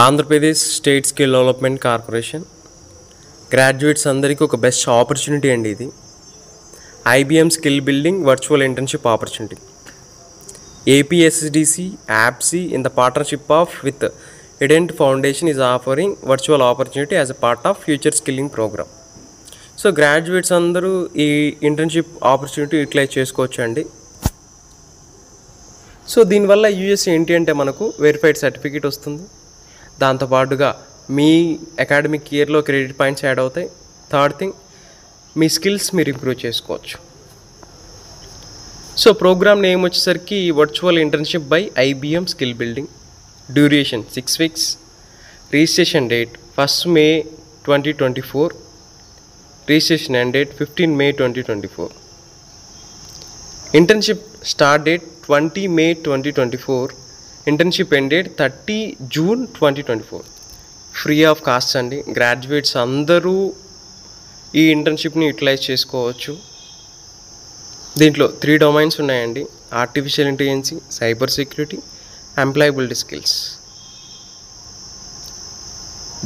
Andhra Pradesh state skill development corporation graduates అందరికీ ఒక best opportunity అండి. ఇది IBM skill building virtual internship opportunity. APSSDC APC in the partnership of with Ident Foundation is offering virtual opportunity as a part of future skilling program. So graduates అందరూ ఈ internship opportunity utilise చేసుకోవచ్చు అండి. So దీనివల్ల US ఏంటి అంటే మనకు verified certificate వస్తుంది. దాంతోపాటుగా మీ అకాడమిక్ ఇయర్లో క్రెడిట్ పాయింట్స్ యాడ్ అవుతాయి. థర్డ్ థింగ్, మీ స్కిల్స్ మీరు ఇంప్రూవ్ చేసుకోవచ్చు. సో ప్రోగ్రామ్ నేమ్ వచ్చేసరికి virtual internship by IBM skill building. Duration 6 weeks. Registration date 1st May 2024. Registration end date 15 May 2024. Internship start date 20 May 2024. Internship end date 30 June 2024. Free of cost అండి. Graduates అందరూ ఈ ఇంటర్న్షిప్ని utilise చేసుకోవచ్చు. దీంట్లో 3 domains ఉన్నాయండి: artificial intelligence, cyber security, employability skills.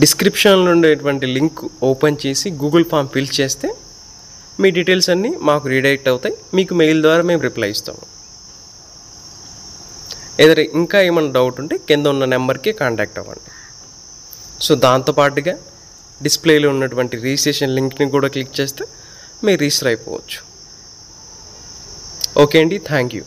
డిస్క్రిప్షన్లో ఉండేటువంటి link open చేసి Google form fill చేస్తే మీ డీటెయిల్స్ అన్నీ మాకు రీడైరెక్ట్ అవుతాయి. మీకు మెయిల్ ద్వారా మేము రిప్లై ఇస్తాము. ఏదైనా ఇంకా ఏమైనా డౌట్ ఉంటే కింద ఉన్న నెంబర్కి కాంటాక్ట్ అవ్వండి. సో దాంతోపాటుగా డిస్ప్లేలో ఉన్నటువంటి రిజిస్ట్రేషన్ లింక్ని కూడా క్లిక్ చేస్తే మీరు రిజిస్టర్ అయిపోవచ్చు. ఓకే అండి, థ్యాంక్ యూ.